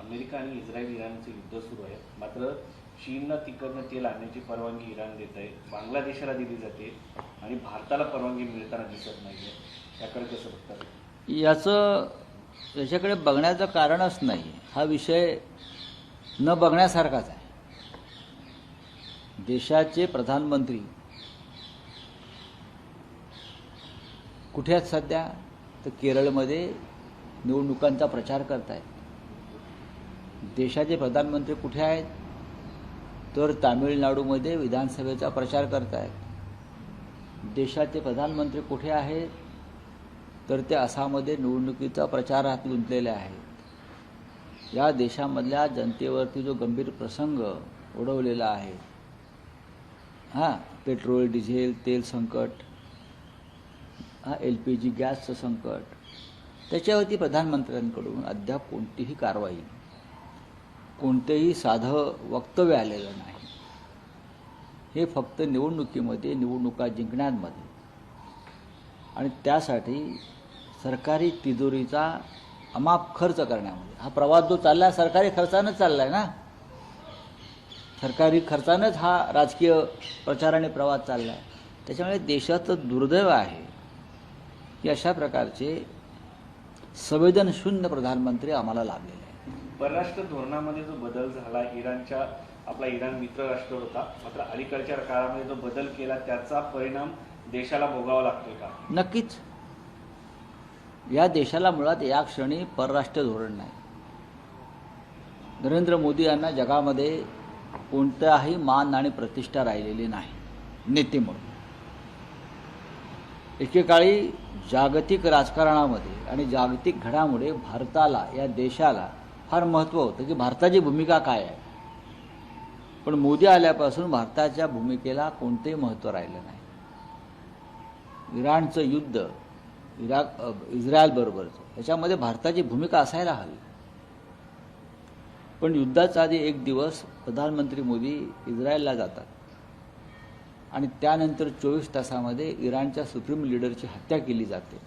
America आणि Israel इराणचं युद्ध सुरू आहे, मात्र चीननं तिकडनं तेल आणण्याची परवानगी इराण देत आहे, बांगलादेशाला दिली जाते आणि भारताला परवानगी मिळताना दिसत नाही आहे. त्याकडे कसं बघतात? याच्याकडे बघण्याचं कारणच नाही. हा विषय न बघण्यासारखाच आहे. देशाचे प्रधानमंत्री कुठे आहेत सध्या? तर केरळमध्ये निवडणुकांचा प्रचार करत आहेत. देशाचे प्रधानमंत्री कुठे आहेत? तर तामिळनाडूमध्ये विधानसभेचा प्रचार करत आहेत. देशाचे प्रधानमंत्री कुठे आहेत? तर ते आसाममध्ये निवडणुकीचा प्रचारात गुंतलेले आहेत. या देशामधल्या जनतेवरती जो गंभीर प्रसंग ओढवलेला आहे, पेट्रोल डिझेल तेल संकट, LPG गॅसचं संकट, त्याच्यावरती प्रधानमंत्र्यांकडून अद्याप कोणतीही कारवाई, कोणतेही साधं वक्तव्य आलेलं नाही. हे फक्त निवडणुकीमध्ये, निवडणुका जिंकण्यामध्ये आणि त्यासाठी सरकारी तिजोरीचा अमाप खर्च करण्यामध्ये. हा प्रवास जो चालला आहे सरकारी खर्चानंच चालला आहे ना. सरकारी खर्चानंच हा राजकीय प्रचाराने प्रवास चालला आहे. त्याच्यामुळे देशाचं दुर्दैव आहे की अशा प्रकारचे संवेदनशून्य प्रधानमंत्री आम्हाला लाभलेले आहेत. परराष्ट्र धोरणामध्ये जो बदल झाला, आपला इराण मित्र राष्ट्र होता, मात्र अलीकडच्या काळामध्ये जो बदल केला त्याचा परिणाम देशाला भोगावा लागतोय का? नक्कीच. या देशाला मुळात या क्षणी परराष्ट्र धोरण नाही. नरेंद्र मोदी यांना जगामध्ये कोणताही मान आणि प्रतिष्ठा राहिलेली नाही नेते म्हणून. एकेकाळी जागतिक राजकारणामध्ये आणि जागतिक घडामोडी भारताला, या देशाला फार महत्त्व होतं की भारताची भूमिका काय आहे. पण मोदी आल्यापासून भारताच्या भूमिकेला कोणतेही महत्त्व राहिलं नाही. इराणचं युद्ध, इस्रायलबरोबरचं, त्याच्यामध्ये भारताची भूमिका असायला हवी. पण युद्धाचा आधी एक दिवस प्रधानमंत्री मोदी इस्रायलला जातात आणि त्यानंतर 24 तासामध्ये इराणच्या सुप्रीम लीडरची हत्या केली जाते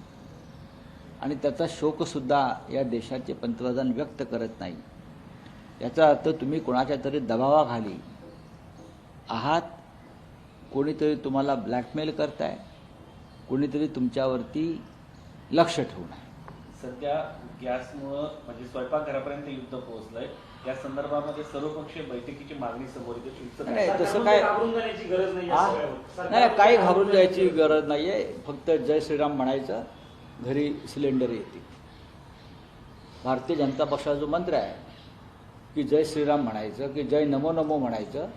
आणि त्याचा शोकसुद्धा या देशाचे पंतप्रधान व्यक्त करत नाही. याचा अर्थ तुम्ही कोणाच्या तरी दबावाखाली आहात, कोणीतरी तुम्हाला ब्लॅकमेल करताय, कोणीतरी तुमच्यावरती लक्ष ठेवून आहे. सध्या गॅसमुळं म्हणजे स्वयंपाकघरापर्यंत युद्ध पोहोचलंय. या संदर्भामध्ये सर्वपक्षीय बैठकीची मागणी समोर येते. नाही, तसं काय घाबरून जाण्याची गरज नाही. नाही, काही घाबरून जायची गरज नाही आहे. फक्त जय श्रीराम म्हणायचं, घरी सिलेंडर येते. भारतीय जनता पक्षाचा जो मंत्र आहे की जय श्रीराम म्हणायचं, की जय नमो नमो म्हणायचं,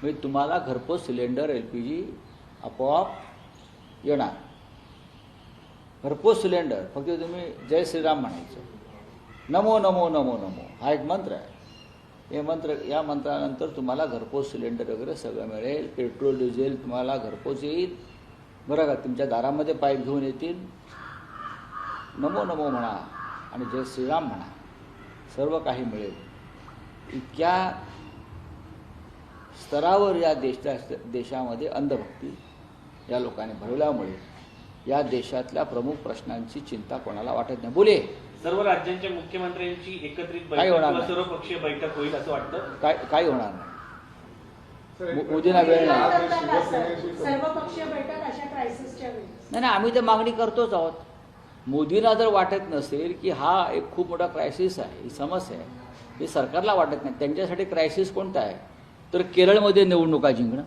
म्हणजे तुम्हाला घरपोच सिलेंडर LPG आपोआप येणार. घरपोच सिलेंडर, फक्त तुम्ही जय श्रीराम म्हणायचं. नमो नमो नमो नमो हा एक मंत्र आहे. या मंत्रानंतर तुम्हाला घरपोच सिलेंडर वगैरे सगळं मिळेल. पेट्रोल डिझेल तुम्हाला घरपोच येईल, बरं का. तुमच्या दारामध्ये पाईप घेऊन येतील. नमो नमो म्हणा आणि जय श्रीराम म्हणा, सर्व काही मिळेल. इतक्या स्तरावर या देशामध्ये अंधभक्ती या लोकांनी भरवल्यामुळे या देशातल्या प्रमुख प्रश्नांची चिंता कोणाला वाटत नाही. बोले सर्व राज्यांच्या मुख्यमंत्र्यांची एकत्रित काही होणार नाही. सर्वपक्षीय बैठक होईल असं वाटतं. काही होणार नाही. मोदींना वेळ नाही. सर्वपक्षीय बैठक अशा क्रायसिसच्या वेळी नाही, आम्ही तर मागणी करतोच आहोत. मोदींना जर वाटत नसेल की हा एक खूप मोठा क्रायसिस आहे, ही समस्या आहे, हे सरकारला वाटत नाही. त्यांच्यासाठी क्रायसिस कोणता आहे? तर केरळमध्ये निवडणुका जिंकणं,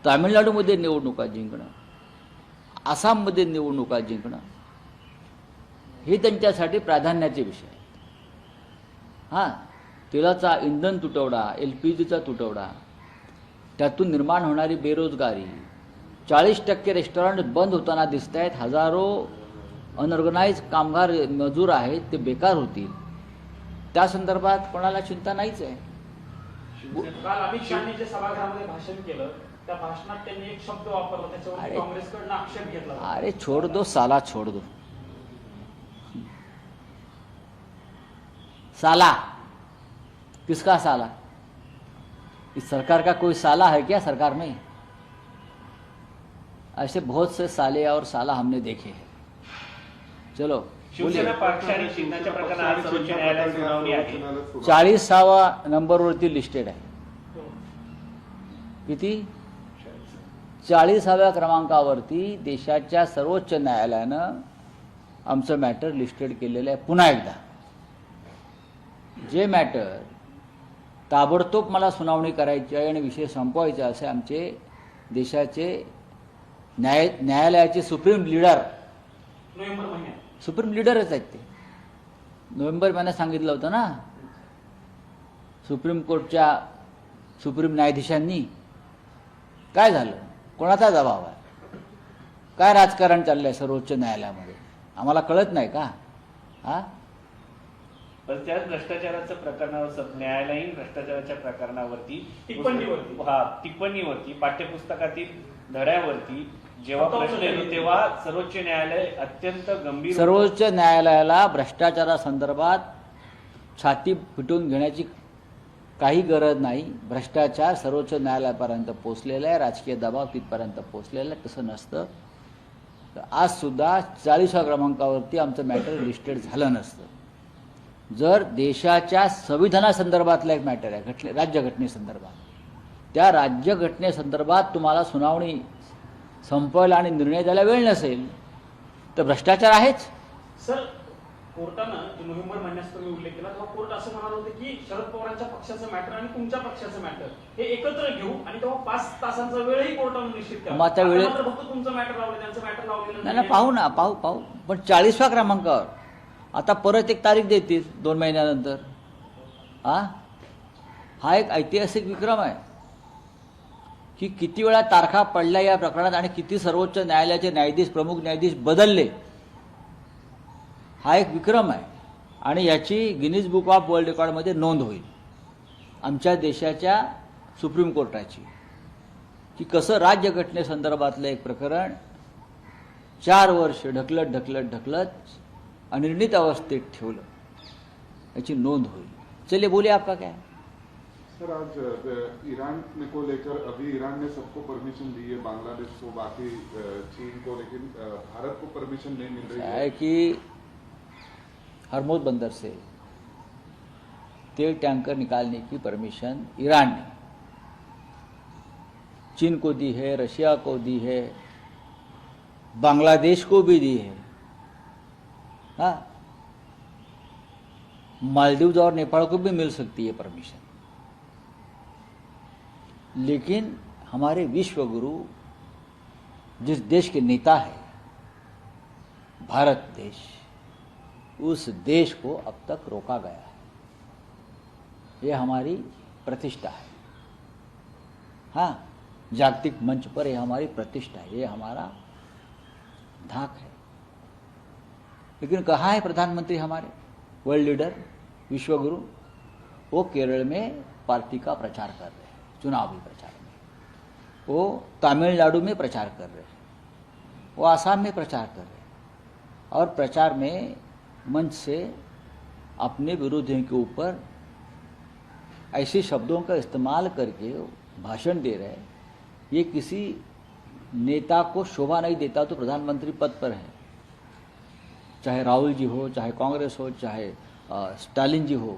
तामिळनाडूमध्ये निवडणुका जिंकणं, आसाममध्ये निवडणुका जिंकणं, हे त्यांच्यासाठी प्राधान्याचे विषय आहेत. तेलाचा इंधन तुटवडा, LPGचा तुटवडा, त्यातून निर्माण होणारी बेरोजगारी, 40% रेस्टॉरंट बंद होताना दिसत आहेत. हजारो अनऑर्गनाइज कामगार मजूर आहेत, ते बेकार होतील. त्या संदर्भात कोणाला चिंता नाहीच आहे. काल अमित शहानी जे सभागृहामध्ये भाषण केलं, त्या भाषणात त्यांनी एक शब्द वापरला, त्याच्यावर काँग्रेसकडनं आक्षेप घेतला. अरे छोड़ दो साला, छोड़ दो साला. किसका साला? इस सरकार का कोई साला है क्या सरकार में? ऐसे बहुत से साले और साला हमने देखे हैं. चलो शिवसेना पक्ष आणि चिन्हाच्या प्रकरणात आज सर्वोच्च न्यायालयात सुनावणी आहे. 40वा नंबरवरती लिस्टेड आहे. किती? 40व्या क्रमांकावरती देशाच्या सर्वोच्च न्यायालयानं आमचं मॅटर लिस्टेड केलेलं आहे. पुन्हा एकदा जे मॅटर ताबडतोब मला सुनावणी करायची आहे आणि विषय संपवायचा असे आमचे देशाचे न्यायालयाचे सुप्रीम लीडर, नोव्हेंबर महिन्यात सुप्रीम लीडरच आहेत ते. नोव्हेंबर महिन्यात सांगितलं होतं ना सुप्रीम कोर्टच्या सुप्रीम न्यायाधीशांनी. काय झालं? कोणाचा दबाव आहे? काय राजकारण चाललंय सर्वोच्च न्यायालयामध्ये? आम्हाला कळत नाही का? हा, पण त्याच भ्रष्टाचाराच्या प्रकरणावर न्यायालयीन भ्रष्टाचाराच्या प्रकरणावरती टिप्पणीवरती पाठ्यपुस्तकातील धड्यावरती जेव्हा प्रश्न येतो तेव्हा सर्वोच्च न्यायालय अत्यंत गंभीर सर्वोच्च न्यायालयाला भ्रष्टाचारासंदर्भात छाती पिटून घेण्याची काही गरज नाही. भ्रष्टाचार सर्वोच्च न्यायालयापर्यंत पोहोचलेला आहे, राजकीय दबाव तिथपर्यंत पोहोचलेला आहे. तसं नसतं. आज सुद्धा 40व्या क्रमांकावरती आमचं मॅटर लिस्टेड झालं नसतं जर देशाच्या संविधानासंदर्भातला एक मॅटर आहे, राज्यघटनेसंदर्भात. त्या राज्यघटनेसंदर्भात तुम्हाला सुनावणी संपवायला आणि निर्णय द्यायला वेळ नसेल तर भ्रष्टाचार आहेच. सर, कोर्टानं जो नोव्हेंबर महिन्यात तुम्ही उल्लेख केला तेव्हा कोर्ट असं म्हणाल होतं की शरद पवारांच्या पक्षाचं मॅटर आणि तुमच्या पक्षाचं मॅटर हे एकत्र घेऊ आणि तेव्हा 5 तासांचा वेळही कोर्टानं निश्चित केला. मग आता वेळ फक्त तुमचं मॅटर लावलं, त्यांचं मॅटर लावलेलं नाही. पाहू ना, पाहू. पण 40व्या क्रमांकावर आता परत एक तारीख देतील 2 महिन्यानंतर. हा एक ऐतिहासिक विक्रम आहे की किती वेळा तारखा पडल्या या प्रकरणात आणि किती सर्वोच्च न्यायालयाचे न्यायाधीश, प्रमुख न्यायाधीश बदलले. हा एक विक्रम आहे आणि याची गिनीज बुक ऑफ वर्ल्ड रेकॉर्डमध्ये नोंद होईल आमच्या देशाच्या सुप्रीम कोर्टाची की कसं राज्यघटनेसंदर्भातलं एक प्रकरण 4 वर्ष ढकलत अनिर्णित अवस्थेत ठेवलं, याची नोंद होईल. चलिए बोलिए, आपका क्या है? सर, आज ईरान को लेकर अभी ईरान ने सबको परमिशन दी है, बांग्लादेश को, बाकी चीन को, लेकिन भारत को परमिशन नहीं मिल रही है कि हरमुज बंदर से तेल टैंकर निकालने की परमिशन ईरान ने चीन को दी है, रशिया को दी है, बांग्लादेश को भी दी है. हाँ, मालदीव और नेपाल को भी मिल सकती है परमिशन. लेकिन हमारे विश्व गुरु जिस देश के नेता है भारत देश, उस देश को अब तक रोका गया है. ये हमारी प्रतिष्ठा है. हाँ, जागतिक मंच पर ये हमारी प्रतिष्ठा है, ये हमारा धाक है. लेकिन कहाँ है प्रधानमंत्री हमारे, वर्ल्ड लीडर, विश्वगुरु? वो केरल में पार्टी का प्रचार कर रहे हैं, चुनावी प्रचार में. वो तमिलनाडु में प्रचार कर रहे हैं, वो आसाम में प्रचार कर रहे हैं और प्रचार में मंच से अपने विरोधियों के ऊपर ऐसे शब्दों का इस्तेमाल करके भाषण दे रहे हैं. ये किसी नेता को शोभा नहीं देता तो प्रधानमंत्री पद पर है, चाहे राहुल जी हो, चाहे कांग्रेस हो, चाहे स्टालिन जी हो.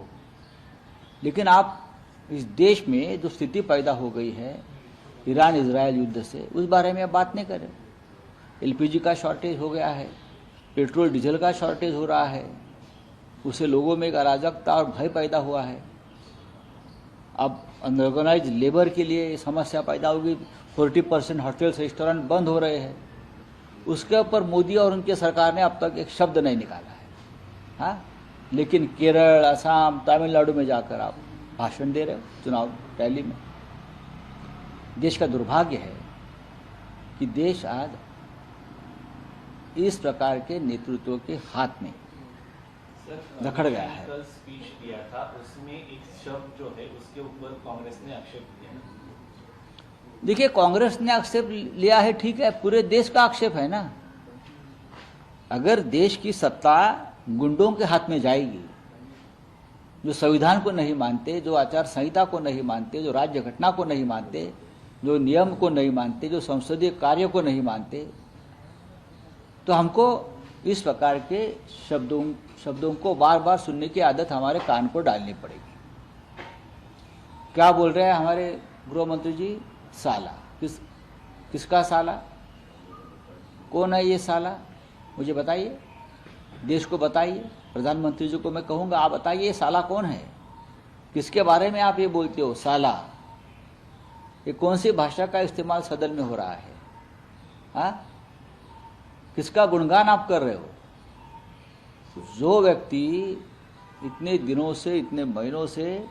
लेकिन आप इस देश में जो स्थिति पैदा हो गई है ईरान इजराइल युद्ध से, उस बारे में आप बात नहीं करें. एलपीजी का शॉर्टेज हो गया है, पेट्रोल डीजल का शॉर्टेज हो रहा है, उससे लोगों में एक अराजकता और भय पैदा हुआ है. अब अनऑर्गेनाइज लेबर के लिए समस्या पैदा होगी. 40% होटल्स रेस्टोरेंट बंद हो रहे हैं. उसके ऊपर मोदी और उनके सरकार ने अब तक एक शब्द नहीं निकाला है. हाँ, लेकिन केरल, असम, तमिलनाडु में जाकर आप भाषण दे रहे हो चुनाव रैली में. देश का दुर्भाग्य है कि देश आज इस प्रकार के नेतृत्व के हाथ में रखड़ गया है. कल स्पीच दिया था, उसमें एक शब्द जो है उसके ऊपर कांग्रेस ने आक्षेप किया. देखिए, कांग्रेस ने आक्षेप लिया है, ठीक है, पूरे देश का आक्षेप है ना. अगर देश की सत्ता गुंडों के हाथ में जाएगी, जो संविधान को नहीं मानते, जो आचार संहिता को नहीं मानते, जो राज्य घटना को नहीं मानते, जो नियम को नहीं मानते, जो संसदीय कार्य को नहीं मानते, तो हमको इस प्रकार के शब्दों को बार बार सुनने की आदत हमारे कान को डालनी पड़ेगी। क्या बोल रहे हैं हमारे गृह मंत्री जी? साला। किसका साला? कौन है ये साला? मुझे बताइए, देश को बताइए। प्रधानमंत्री जी को मैं कहूँगा, आप बताइए ये साला कौन है? किसके बारे में आप ये बोलते हो साला? ये कौन सी भाषा का इस्तेमाल सदन में हो रहा है? हाँ, किसका गुणगान आप कर रहे हो? जो व्यक्ति इतने दिनों से, इतने महीनों से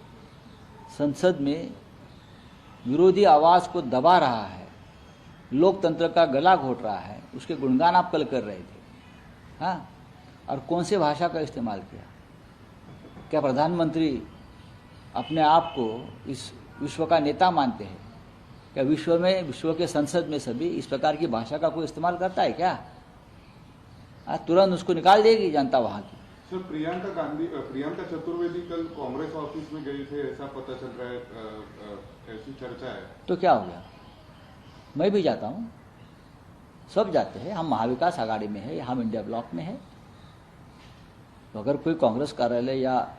संसद में विरोधी आवाज को दबा रहा है, लोकतंत्र का गला घोट रहा है, उसके गुणगान आप कल कर रहे थे। हाँ, और कौन सी भाषा का इस्तेमाल किया? क्या प्रधानमंत्री अपने आप को इस विश्व का नेता मानते हैं? क्या विश्व के संसद में सभी इस प्रकार की भाषा का कोई इस्तेमाल करता है क्या? तुरंत उसको निकाल देगी जनता वहां की। सर, प्रियंका चतुर्वेदी कल कांग्रेस ऑफिस में गई थे, ऐसा पता चल रहा है, ऐसी चर्चा है। तो क्या हो गया? मैं भी जाता हूँ, सब जाते हैं। हम महाविकास आघाड़ी में है, हम इंडिया ब्लॉक में है। तो अगर कोई कांग्रेस कार्यालय या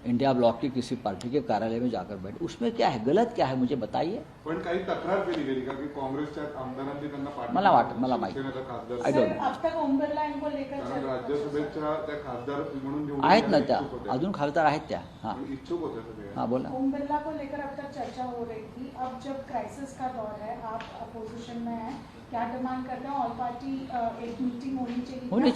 इंडिया ब्लॉक की किसी पार्टी के कार्यालय में जाकर बैठे, उसमें क्या है? गलत क्या है? मुझे बताइए। पण काही तक्रार केली गेली का की काँग्रेसच्या आमदारांनी त्यांना पाठिंबा मला माहिती. शिवसेनेचा खासदार I don't सर, know. अब तक ओम बिरला इनको लेकर कारण चर्चा- राज्यसभेच्या त्या खासदार म्हणून निवडून आहेत ना यायला त्या, इच्छुक होत्या. अजून खासदार आहेत त्या। हां इच्छुक होत्या सगळ्या. हां, बोला। ओम बिरला को लेकर अब तक चर्चा हो रही थी। अब जब क्राइसिस का दौर है, आप अपोजिशन में हैं, क्या डिमांड करते हैं? ऑल पार्टी एक मीटिंग होनी चाहिए? होनी